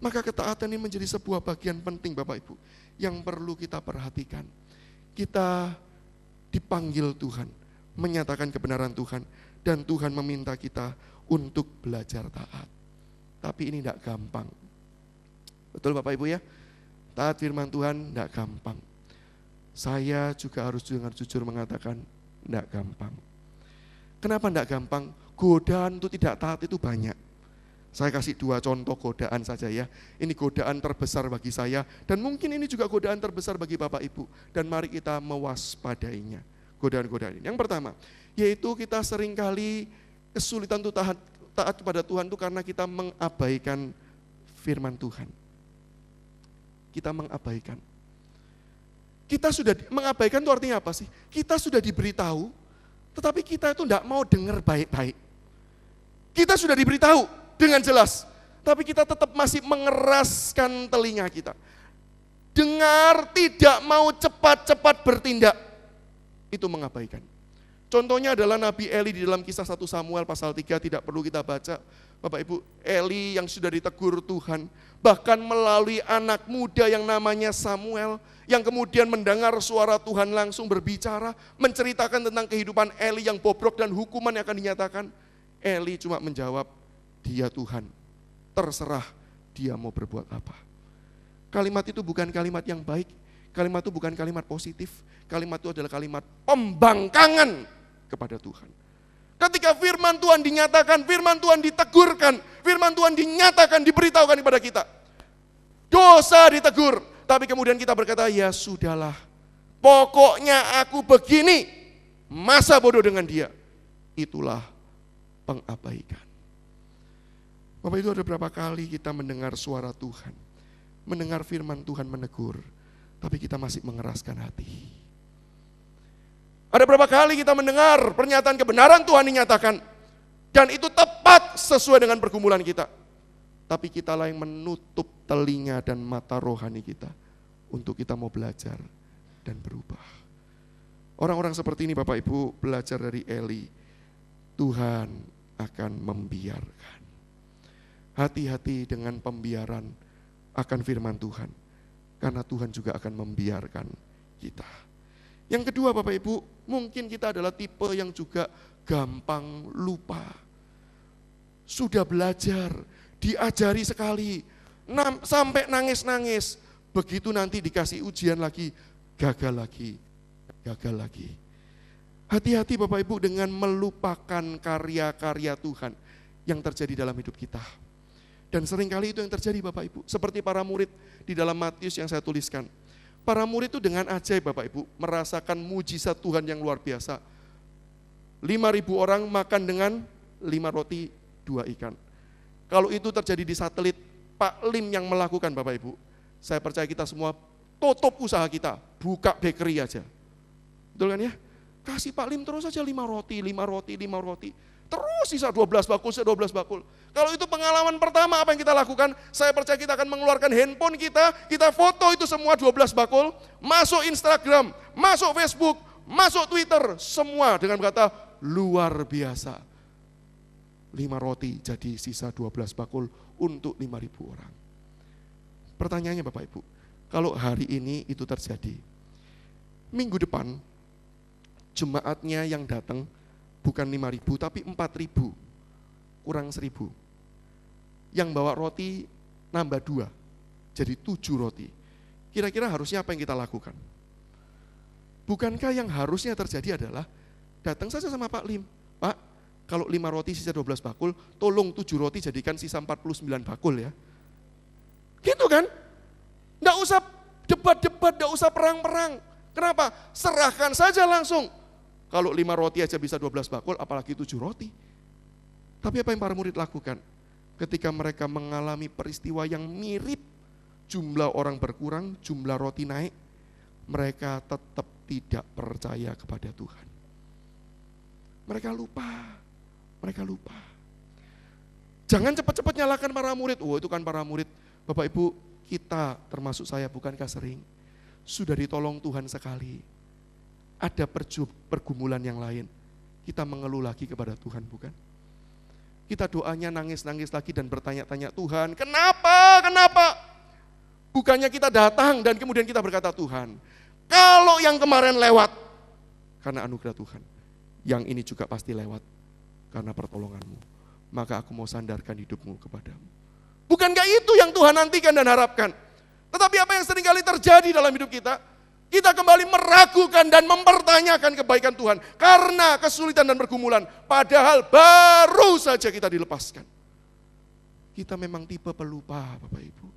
Maka ketaatan ini menjadi sebuah bagian penting Bapak Ibu, yang perlu kita perhatikan. Kita dipanggil Tuhan, menyatakan kebenaran Tuhan, dan Tuhan meminta kita untuk belajar taat. Tapi ini tidak gampang. Betul Bapak Ibu ya? Taat firman Tuhan tidak gampang. Saya juga harus dengan jujur mengatakan tidak gampang. Kenapa tidak gampang? Godaan untuk tidak taat itu banyak. Saya kasih 2 contoh godaan saja ya. Ini godaan terbesar bagi saya dan mungkin ini juga godaan terbesar bagi Bapak Ibu. Dan mari kita mewaspadainya. Godaan-godaan ini. Yang pertama, yaitu kita seringkali kesulitan untuk taat kepada Tuhan itu karena kita mengabaikan firman Tuhan. Kita mengabaikan. Kita sudah mengabaikan itu artinya apa sih? Kita sudah diberitahu, tetapi kita itu tidak mau dengar baik-baik. Kita sudah diberitahu dengan jelas, tapi kita tetap masih mengeraskan telinga kita. Dengar, tidak mau cepat-cepat bertindak, itu mengabaikan. Contohnya adalah Nabi Eli di dalam kisah 1 Samuel pasal 3, tidak perlu kita baca. Bapak Ibu, Eli yang sudah ditegur Tuhan, bahkan melalui anak muda yang namanya Samuel, yang kemudian mendengar suara Tuhan langsung berbicara, menceritakan tentang kehidupan Eli yang bobrok dan hukuman yang akan dinyatakan. Eli cuma menjawab, dia Tuhan, terserah dia mau berbuat apa. Kalimat itu bukan kalimat yang baik, kalimat itu bukan kalimat positif, kalimat itu adalah kalimat pembangkangan kepada Tuhan. Ketika firman Tuhan dinyatakan, firman Tuhan ditegurkan, firman Tuhan dinyatakan, diberitahukan kepada kita. Dosa ditegur, tapi kemudian kita berkata, ya sudahlah, pokoknya aku begini, masa bodoh dengan dia. Itulah pengabaikan. Bapak itu ada berapa kali kita mendengar suara Tuhan, mendengar firman Tuhan menegur, tapi kita masih mengeraskan hati. Ada berapa kali kita mendengar pernyataan kebenaran Tuhan dinyatakan, dan itu tepat sesuai dengan pergumulan kita. Tapi kita lah yang menutup telinga dan mata rohani kita, untuk kita mau belajar dan berubah. Orang-orang seperti ini Bapak Ibu belajar dari Eli, Tuhan akan membiarkan. Hati-hati dengan pembiaran akan firman Tuhan, karena Tuhan juga akan membiarkan kita. Yang kedua Bapak Ibu, mungkin kita adalah tipe yang juga gampang lupa. Sudah belajar, diajari sekali, sampai nangis-nangis, begitu nanti dikasih ujian lagi, gagal lagi, gagal lagi. Hati-hati Bapak Ibu dengan melupakan karya-karya Tuhan yang terjadi dalam hidup kita. Dan seringkali itu yang terjadi Bapak Ibu. Seperti para murid di dalam Matius yang saya tuliskan. Para murid itu dengan ajaib Bapak Ibu merasakan mujizat Tuhan yang luar biasa. 5.000 orang makan dengan 5 roti 2 ikan. Kalau itu terjadi di satelit, Pak Lim yang melakukan Bapak Ibu. Saya percaya kita semua tutup usaha kita, buka bakery aja. Betul kan ya? Kasih Pak Lim terus saja 5 roti, 5 roti, 5 roti. Terus sisa 12 bakul, 12 bakul. Kalau itu pengalaman pertama apa yang kita lakukan, saya percaya kita akan mengeluarkan handphone kita foto itu semua 12 bakul, masuk Instagram, masuk Facebook, masuk Twitter, semua dengan kata luar biasa. 5 roti jadi sisa 12 bakul untuk 5.000 orang. Pertanyaannya Bapak Ibu, kalau hari ini itu terjadi, minggu depan jemaatnya yang datang bukan 5.000 tapi 4.000, kurang 1.000. Yang bawa roti nambah 2, jadi 7 roti. Kira-kira harusnya apa yang kita lakukan? Bukankah yang harusnya terjadi adalah datang saja sama Pak Lim, Pak, kalau 5 roti sisa 12 bakul, tolong 7 roti jadikan sisa 49 bakul ya. Gitu kan? Nggak usah debat-debat, nggak usah perang-perang. Kenapa? Serahkan saja langsung. Kalau 5 roti aja bisa 12 bakul, apalagi 7 roti. Tapi apa yang para murid lakukan? Ketika mereka mengalami peristiwa yang mirip, jumlah orang berkurang, jumlah roti naik, mereka tetap tidak percaya kepada Tuhan. Mereka lupa. Jangan cepat-cepat nyalakan para murid. Oh, itu kan para murid. Bapak Ibu, kita termasuk saya, bukankah sering sudah ditolong Tuhan sekali, ada pergumulan yang lain, kita mengeluh lagi kepada Tuhan, bukan? Kita doanya nangis-nangis lagi dan bertanya-tanya, Tuhan kenapa? Bukannya kita datang dan kemudian kita berkata, Tuhan, kalau yang kemarin lewat karena anugerah Tuhan, yang ini juga pasti lewat karena pertolonganmu, maka aku mau sandarkan hidupmu kepadamu. Bukankah itu yang Tuhan nantikan dan harapkan? Tetapi apa yang seringkali terjadi dalam hidup kita? Kita kembali meragukan dan mempertanyakan kebaikan Tuhan karena kesulitan dan pergumulan, padahal baru saja kita dilepaskan. Kita memang tipe pelupa, Bapak Ibu.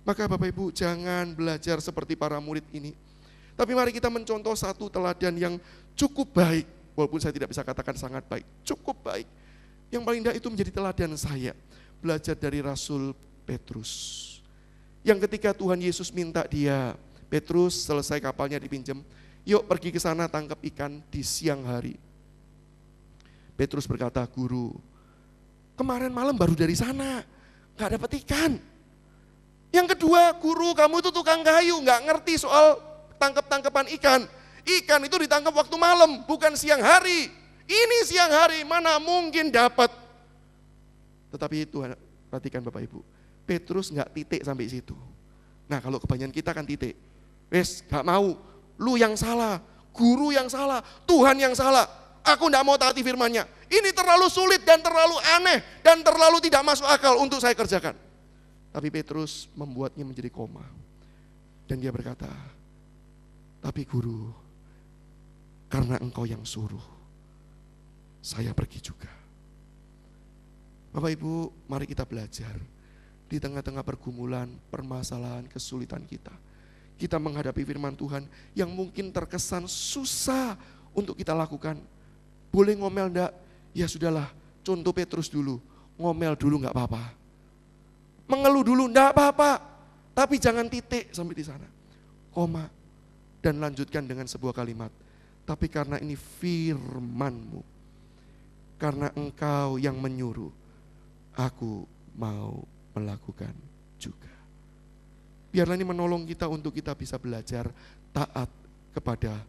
Maka Bapak Ibu jangan belajar seperti para murid ini. Tapi mari kita mencontoh satu teladan yang cukup baik, walaupun saya tidak bisa katakan sangat baik, cukup baik. Yang paling tidak itu menjadi teladan saya, belajar dari Rasul Petrus. Yang ketika Tuhan Yesus minta dia, Petrus selesai kapalnya dipinjam, yuk pergi ke sana tangkap ikan di siang hari. Petrus berkata, Guru, kemarin malam baru dari sana, gak dapat ikan. Yang kedua, Guru kamu itu tukang kayu, gak ngerti soal tangkap-tangkapan ikan. Ikan itu ditangkap waktu malam, bukan siang hari. Ini siang hari, mana mungkin dapat. Tetapi Tuhan, perhatikan Bapak Ibu, Petrus gak titik sampai situ. Nah kalau kebanyakan kita kan titik. Wes gak mau, lu yang salah, guru yang salah, Tuhan yang salah. Aku gak mau taati firman-Nya. Ini terlalu sulit dan terlalu aneh dan terlalu tidak masuk akal untuk saya kerjakan. Tapi Petrus membuatnya menjadi koma. Dan dia berkata, tapi guru, karena engkau yang suruh, saya pergi juga. Bapak Ibu, mari kita belajar. Di tengah-tengah pergumulan, permasalahan, kesulitan kita menghadapi firman Tuhan yang mungkin terkesan susah untuk kita lakukan. Boleh ngomel enggak? Ya sudahlah, contoh Petrus dulu, ngomel dulu enggak apa-apa. Mengeluh dulu enggak apa-apa, tapi jangan titik sampai di sana. Koma, dan lanjutkan dengan sebuah kalimat. Tapi karena ini firman-Mu, karena engkau yang menyuruh, aku mau melakukan juga. Biarlah ini menolong kita untuk kita bisa belajar taat kepada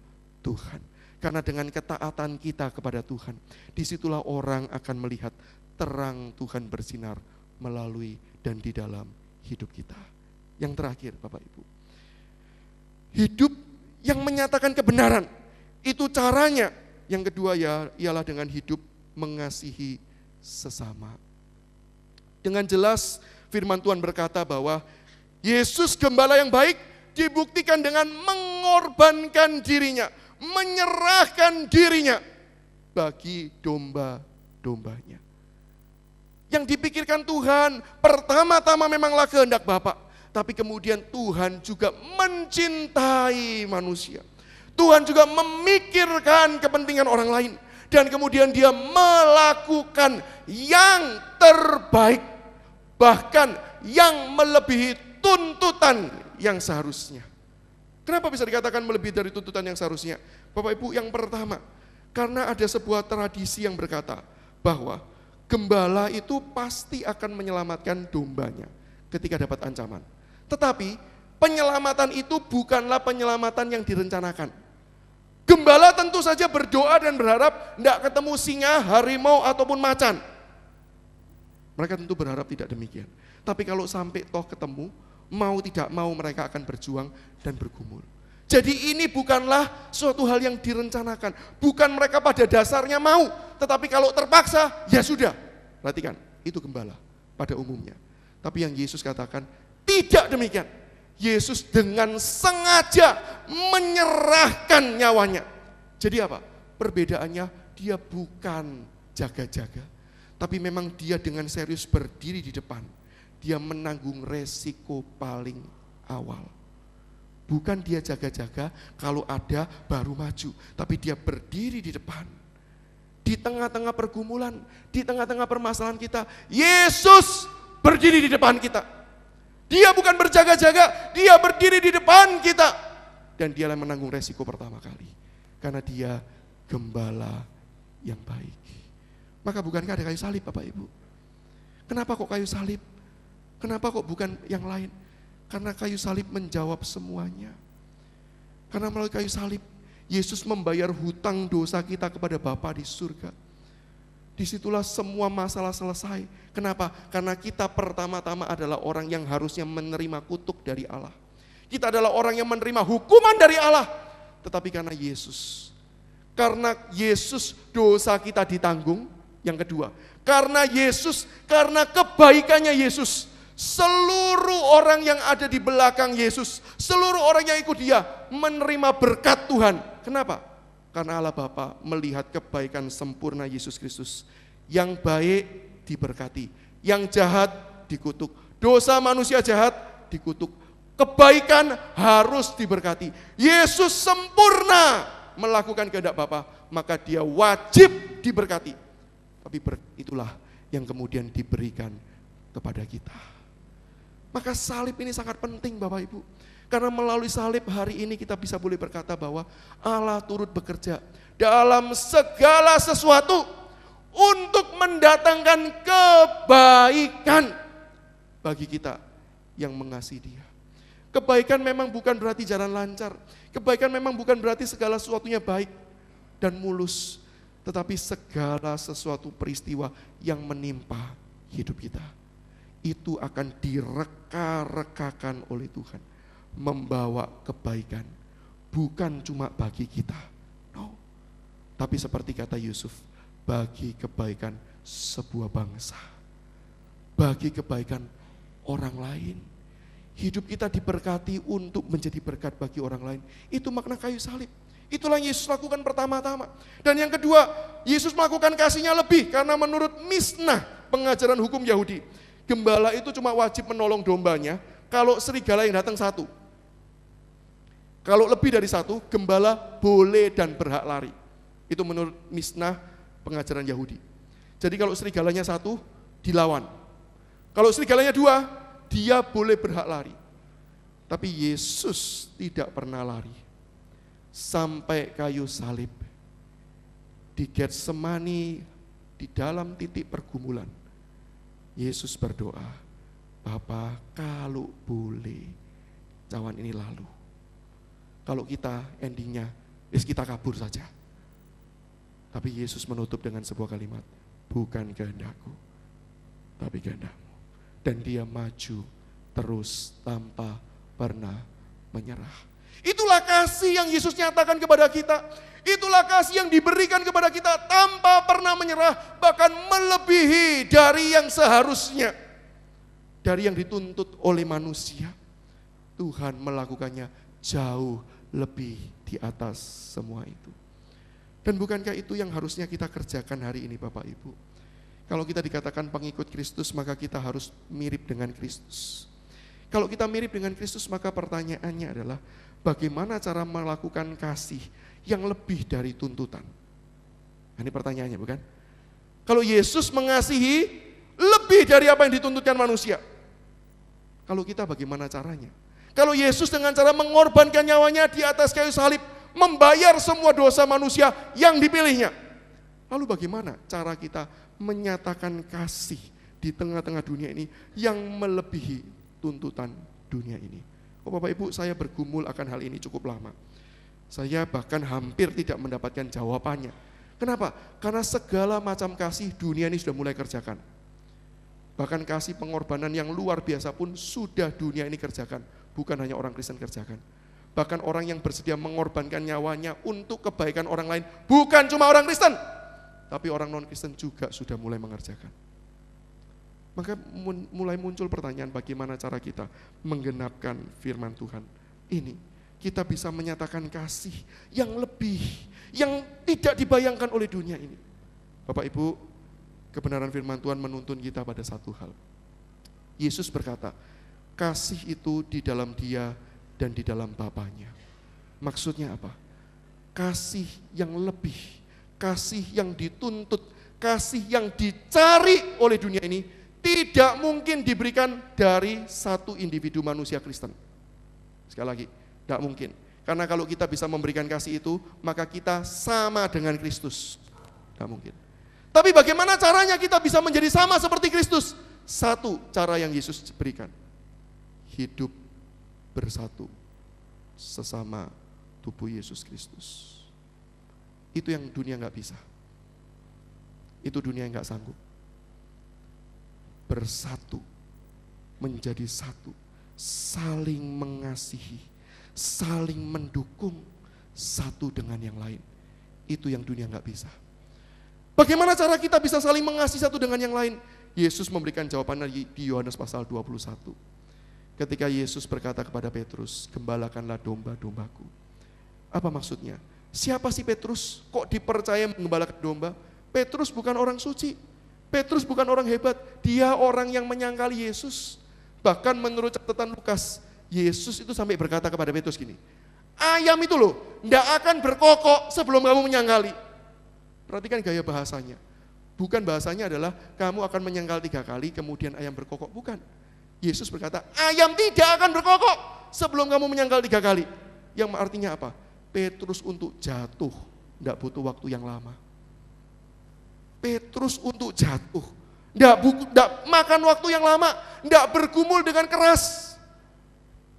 Tuhan. Karena dengan ketaatan kita kepada Tuhan, disitulah orang akan melihat terang Tuhan bersinar melalui dan di dalam hidup kita. Yang terakhir Bapak Ibu, hidup yang menyatakan kebenaran, itu caranya. Yang kedua ialah dengan hidup mengasihi sesama. Dengan jelas firman Tuhan berkata bahwa Yesus gembala yang baik dibuktikan dengan mengorbankan dirinya, menyerahkan dirinya bagi domba-dombanya. Yang dipikirkan Tuhan pertama-tama memanglah kehendak Bapa, tapi kemudian Tuhan juga mencintai manusia. Tuhan juga memikirkan kepentingan orang lain dan kemudian Dia melakukan yang terbaik, bahkan yang melebihi tuntutan yang seharusnya. Kenapa bisa dikatakan melebihi dari tuntutan yang seharusnya? Bapak Ibu, yang pertama, karena ada sebuah tradisi yang berkata bahwa gembala itu pasti akan menyelamatkan dombanya ketika dapat ancaman. Tetapi penyelamatan itu bukanlah penyelamatan yang direncanakan. Gembala tentu saja berdoa dan berharap tidak ketemu singa, harimau ataupun macan. Mereka tentu berharap tidak demikian. Tapi kalau sampai toh ketemu, mau tidak mau mereka akan berjuang dan bergumul. Jadi ini bukanlah suatu hal yang direncanakan. Bukan mereka pada dasarnya mau, tetapi kalau terpaksa, ya sudah. Perhatikan, itu gembala pada umumnya. Tapi yang Yesus katakan, tidak demikian. Yesus dengan sengaja menyerahkan nyawanya. Jadi apa? Perbedaannya, dia bukan jaga-jaga. Tapi memang dia dengan serius berdiri di depan. Dia menanggung resiko paling awal. Bukan dia jaga-jaga, kalau ada baru maju. Tapi dia berdiri di depan. Di tengah-tengah pergumulan, di tengah-tengah permasalahan kita, Yesus berdiri di depan kita. Dia bukan berjaga-jaga, dia berdiri di depan kita. Dan dia yang menanggung resiko pertama kali. Karena dia gembala yang baik. Maka bukankah ada kayu salib Bapak Ibu? Kenapa kok kayu salib? Kenapa kok bukan yang lain? Karena kayu salib menjawab semuanya. Karena melalui kayu salib, Yesus membayar hutang dosa kita kepada Bapa di surga. Disitulah semua masalah selesai. Kenapa? Karena kita pertama-tama adalah orang yang harusnya menerima kutuk dari Allah. Kita adalah orang yang menerima hukuman dari Allah. Tetapi karena Yesus dosa kita ditanggung. Yang kedua, karena kebaikannya Yesus, seluruh orang yang ada di belakang Yesus, seluruh orang yang ikut dia menerima berkat Tuhan. Kenapa? Karena Allah Bapa melihat kebaikan sempurna Yesus Kristus. Yang baik diberkati, yang jahat dikutuk. Dosa manusia jahat dikutuk. Kebaikan harus diberkati. Yesus sempurna melakukan kehendak Bapa, maka dia wajib diberkati. Tapi itulah yang kemudian diberikan kepada kita. Maka salib ini sangat penting Bapak Ibu. Karena melalui salib hari ini kita bisa boleh berkata bahwa Allah turut bekerja dalam segala sesuatu untuk mendatangkan kebaikan bagi kita yang mengasihi Dia. Kebaikan memang bukan berarti jalan lancar. Kebaikan memang bukan berarti segala sesuatunya baik dan mulus. Tetapi segala sesuatu peristiwa yang menimpa hidup kita, itu akan direka-rekakan oleh Tuhan. Membawa kebaikan, bukan cuma bagi kita. No. Tapi seperti kata Yusuf, bagi kebaikan sebuah bangsa. Bagi kebaikan orang lain. Hidup kita diberkati untuk menjadi berkat bagi orang lain. Itu makna kayu salib. Itulah yang Yesus lakukan pertama-tama. Dan yang kedua, Yesus melakukan kasihnya lebih. Karena menurut misnah pengajaran hukum Yahudi, gembala itu cuma wajib menolong dombanya kalau serigala yang datang satu. Kalau lebih dari satu, gembala boleh dan berhak lari. Itu menurut misnah pengajaran Yahudi. Jadi kalau serigalanya satu, dilawan. Kalau serigalanya dua, dia boleh berhak lari. Tapi Yesus tidak pernah lari. Sampai kayu salib. Di Getsemani, di dalam titik pergumulan, Yesus berdoa, Bapa kalau boleh, cawan ini lalu. Kalau kita endingnya, kita kabur saja. Tapi Yesus menutup dengan sebuah kalimat, bukan kehendakku, tapi kehendakmu. Dan dia maju terus tanpa pernah menyerah. Itulah kasih yang Yesus nyatakan kepada kita. Itulah kasih yang diberikan kepada kita tanpa pernah menyerah. Bahkan melebihi dari yang seharusnya. Dari yang dituntut oleh manusia. Tuhan melakukannya jauh lebih di atas semua itu. Dan bukankah itu yang harusnya kita kerjakan hari ini Bapak Ibu? Kalau kita dikatakan pengikut Kristus, maka kita harus mirip dengan Kristus. Kalau kita mirip dengan Kristus, maka pertanyaannya adalah bagaimana cara melakukan kasih yang lebih dari tuntutan? Nah, ini pertanyaannya bukan? Kalau Yesus mengasihi lebih dari apa yang dituntutkan manusia, kalau kita bagaimana caranya? Kalau Yesus dengan cara mengorbankan nyawanya di atas kayu salib, membayar semua dosa manusia yang dipilihnya. Lalu bagaimana cara kita menyatakan kasih di tengah-tengah dunia ini yang melebihi tuntutan dunia ini? Oh Bapak Ibu, saya bergumul akan hal ini cukup lama. Saya bahkan hampir tidak mendapatkan jawabannya. Kenapa? Karena segala macam kasih dunia ini sudah mulai kerjakan. Bahkan kasih pengorbanan yang luar biasa pun sudah dunia ini kerjakan. Bukan hanya orang Kristen kerjakan. Bahkan orang yang bersedia mengorbankan nyawanya untuk kebaikan orang lain. Bukan cuma orang Kristen, tapi orang non-Kristen juga sudah mulai mengerjakan. Maka mulai muncul pertanyaan bagaimana cara kita menggenapkan firman Tuhan ini. Kita bisa menyatakan kasih yang lebih, yang tidak dibayangkan oleh dunia ini. Bapak Ibu, kebenaran firman Tuhan menuntun kita pada satu hal. Yesus berkata, kasih itu di dalam Dia dan di dalam Bapanya. Maksudnya apa? Kasih yang lebih, kasih yang dituntut, kasih yang dicari oleh dunia ini tidak mungkin diberikan dari satu individu manusia Kristen. Sekali lagi, tidak mungkin. Karena kalau kita bisa memberikan kasih itu, maka kita sama dengan Kristus. Tidak mungkin. Tapi bagaimana caranya kita bisa menjadi sama seperti Kristus? Satu cara yang Yesus berikan. Hidup bersatu sesama tubuh Yesus Kristus. Itu yang dunia nggak bisa. Itu dunia yang nggak sanggup. Bersatu, menjadi satu, saling mengasihi, saling mendukung satu dengan yang lain. Itu yang dunia nggak bisa. Bagaimana cara kita bisa saling mengasihi satu dengan yang lain? Yesus memberikan jawabannya di Yohanes pasal 21. Ketika Yesus berkata kepada Petrus, gembalakanlah domba-dombaku. Apa maksudnya? Siapa sih Petrus? Kok dipercaya menggembalakan domba? Petrus bukan orang suci. Petrus bukan orang hebat. Dia orang yang menyangkali Yesus. Bahkan menurut catatan Lukas, Yesus itu sampai berkata kepada Petrus gini, ayam itu loh, tidak akan berkokok sebelum kamu menyangkali. Perhatikan gaya bahasanya. Bukan bahasanya adalah kamu akan menyangkal 3 kali, kemudian ayam berkokok. Bukan. Yesus berkata, ayam tidak akan berkokok sebelum kamu menyangkal 3 kali. Yang artinya apa? Petrus untuk jatuh, tidak butuh waktu yang lama. Petrus untuk jatuh, tidak makan waktu yang lama, tidak bergumul dengan keras.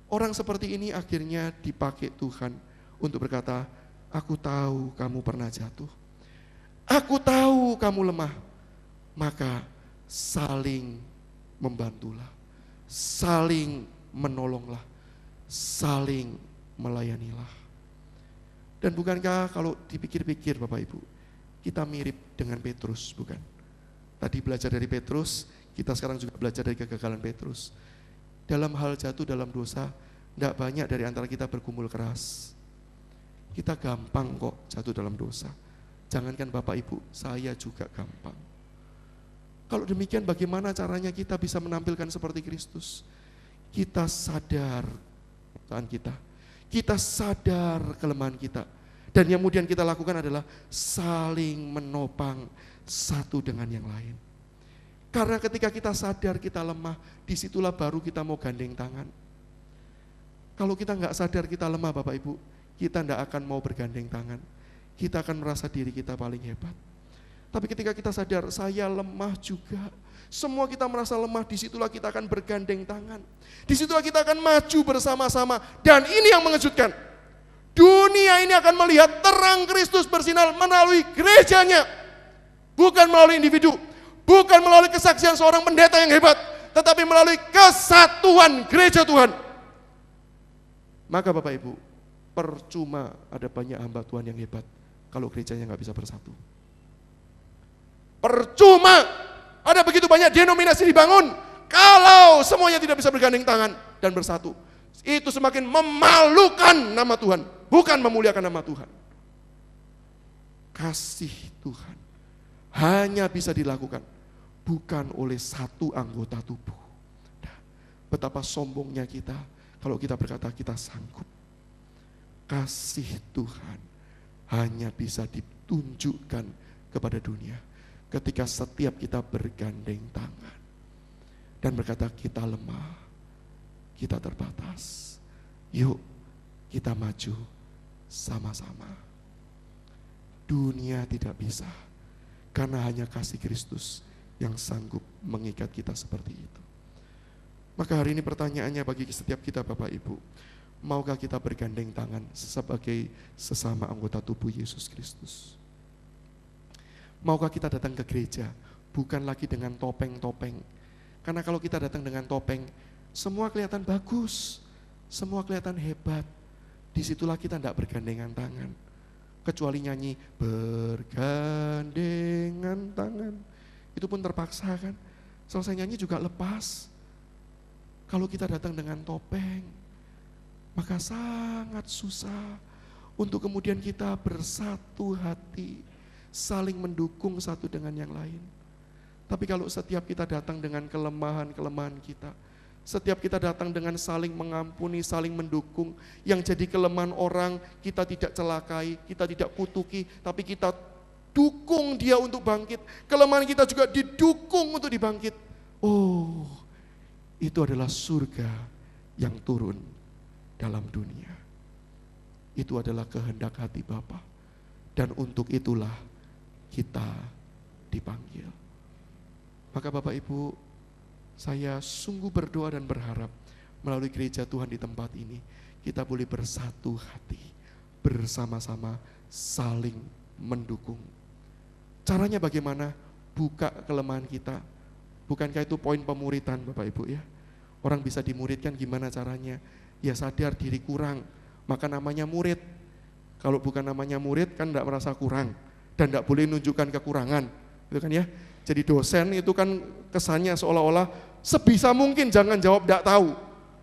Orang seperti ini akhirnya dipakai Tuhan untuk berkata, aku tahu kamu pernah jatuh. Aku tahu kamu lemah. Maka saling membantulah, saling menolonglah, saling melayanilah. Dan bukankah kalau dipikir-pikir Bapak Ibu, kita mirip dengan Petrus, bukan? Tadi belajar dari Petrus, kita sekarang juga belajar dari kegagalan Petrus. Dalam hal jatuh dalam dosa, tidak banyak dari antara kita bergumul keras. Kita gampang kok jatuh dalam dosa. Jangankan Bapak Ibu, saya juga gampang. Kalau demikian bagaimana caranya kita bisa menampilkan seperti Kristus? Kita sadar kesalahan kita. Kita sadar kelemahan kita. Dan yang kemudian kita lakukan adalah saling menopang satu dengan yang lain. Karena ketika kita sadar kita lemah, disitulah baru kita mau gandeng tangan. Kalau kita nggak sadar kita lemah Bapak Ibu, kita nggak akan mau bergandeng tangan. Kita akan merasa diri kita paling hebat. Tapi ketika kita sadar saya lemah juga, semua kita merasa lemah, disitulah kita akan bergandeng tangan. Disitulah kita akan maju bersama-sama. Dan ini yang mengejutkan. Dunia ini akan melihat terang Kristus bersinar melalui gerejanya. Bukan melalui individu. Bukan melalui kesaksian seorang pendeta yang hebat. Tetapi melalui kesatuan gereja Tuhan. Maka Bapak Ibu, percuma ada banyak hamba Tuhan yang hebat kalau gerejanya nggak bisa bersatu. Percuma ada begitu banyak denominasi dibangun kalau semuanya tidak bisa bergandeng tangan dan bersatu. Itu semakin memalukan nama Tuhan, bukan memuliakan nama Tuhan. Kasih Tuhan hanya bisa dilakukan bukan oleh satu anggota tubuh. Nah, betapa sombongnya kita kalau kita berkata kita sanggup. Kasih Tuhan hanya bisa ditunjukkan kepada dunia ketika setiap kita bergandeng tangan dan berkata kita lemah, kita terbatas. Yuk kita maju sama-sama. Dunia tidak bisa karena hanya kasih Kristus yang sanggup mengikat kita seperti itu. Maka hari ini pertanyaannya bagi setiap kita Bapak Ibu, maukah kita bergandeng tangan sebagai sesama anggota tubuh Yesus Kristus? Maukah kita datang ke gereja bukan lagi dengan topeng-topeng? Karena kalau kita datang dengan topeng, semua kelihatan bagus, semua kelihatan hebat. Disitulah kita tidak bergandengan tangan. Kecuali nyanyi bergandengan tangan. Itu pun terpaksa kan. Selesai nyanyi juga lepas. Kalau kita datang dengan topeng, maka sangat susah untuk kemudian kita bersatu hati, saling mendukung satu dengan yang lain. Tapi kalau setiap kita datang dengan kelemahan-kelemahan kita, setiap kita datang dengan saling mengampuni, saling mendukung, yang jadi kelemahan orang kita tidak celakai, kita tidak kutuki, tapi kita dukung dia untuk bangkit. Kelemahan kita juga didukung untuk dibangkit. Oh, itu adalah surga yang turun dalam dunia. Itu adalah kehendak hati Bapa. Dan untuk itulah kita dipanggil. Maka Bapak Ibu, saya sungguh berdoa dan berharap melalui gereja Tuhan di tempat ini, kita boleh bersatu hati, bersama-sama saling mendukung. Caranya bagaimana? Buka kelemahan kita. Bukankah itu poin pemuritan Bapak Ibu ya? Orang bisa dimuridkan gimana caranya? Ya sadar diri kurang, maka namanya murid. Kalau bukan namanya murid kan tidak merasa kurang dan tidak boleh menunjukkan kekurangan, gitu kan ya? Jadi dosen itu kan kesannya seolah-olah sebisa mungkin jangan jawab tidak tahu.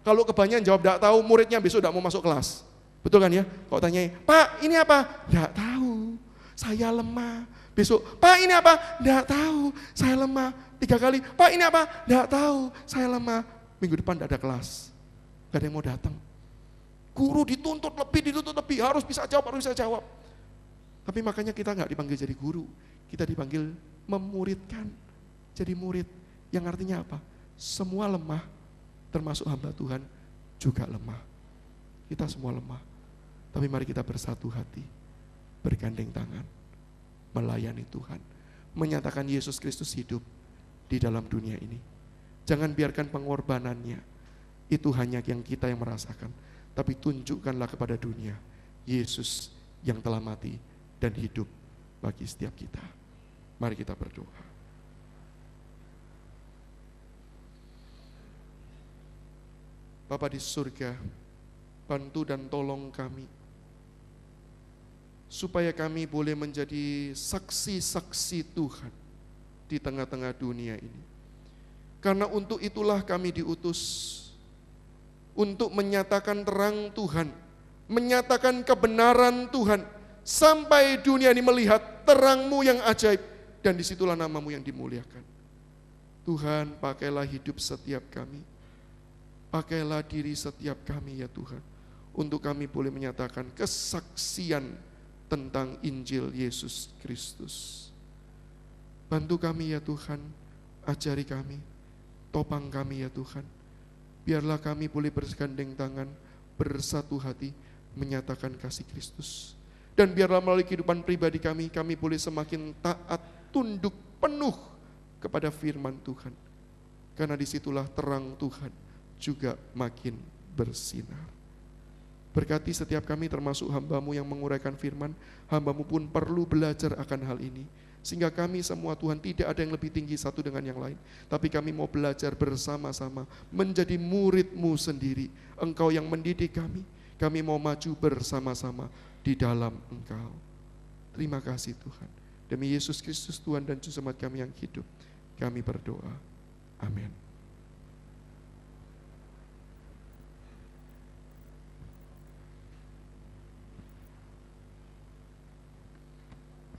Kalau kebanyakan jawab tidak tahu, muridnya besok tidak mau masuk kelas. Betul kan ya? Kalau tanya, Pak ini apa? Tidak tahu, saya lemah. Besok, Pak ini apa? Tidak tahu, saya lemah. 3 kali, Pak ini apa? Tidak tahu, saya lemah. Minggu depan tidak ada kelas, gak ada yang mau datang. Guru dituntut lebih, harus bisa jawab. Tapi makanya kita nggak dipanggil jadi guru, kita dipanggil memuridkan, jadi murid. Yang artinya apa? Semua lemah, termasuk hamba Tuhan juga lemah. Kita semua lemah, tapi mari kita bersatu hati, bergandeng tangan, melayani Tuhan, menyatakan Yesus Kristus hidup di dalam dunia ini. Jangan biarkan pengorbanannya itu hanya yang kita yang merasakan, tapi tunjukkanlah kepada dunia Yesus yang telah mati dan hidup bagi setiap kita. Mari kita berdoa. Bapa di surga, bantu dan tolong kami, supaya kami boleh menjadi saksi-saksi Tuhan di tengah-tengah dunia ini. Karena untuk itulah kami diutus, untuk menyatakan terang Tuhan, menyatakan kebenaran Tuhan, sampai dunia ini melihat terang-Mu yang ajaib, dan disitulah nama-Mu yang dimuliakan. Tuhan, pakailah hidup setiap kami, pakailah diri setiap kami ya Tuhan, untuk kami boleh menyatakan kesaksian tentang Injil Yesus Kristus. Bantu kami ya Tuhan, ajari kami, topang kami ya Tuhan. Biarlah kami boleh bergandeng tangan, bersatu hati, menyatakan kasih Kristus. Dan biarlah melalui kehidupan pribadi kami boleh semakin taat, tunduk penuh kepada firman Tuhan. Karena disitulah terang Tuhan juga makin bersinar. Berkati setiap kami termasuk hamba-Mu yang menguraikan firman, hamba-Mu pun perlu belajar akan hal ini. Sehingga kami semua Tuhan tidak ada yang lebih tinggi satu dengan yang lain. Tapi kami mau belajar bersama-sama menjadi murid-Mu sendiri. Engkau yang mendidik kami mau maju bersama-sama di dalam Engkau. Terima kasih Tuhan. Demi Yesus Kristus Tuhan dan Juru Selamat kami yang hidup, kami berdoa. Amin.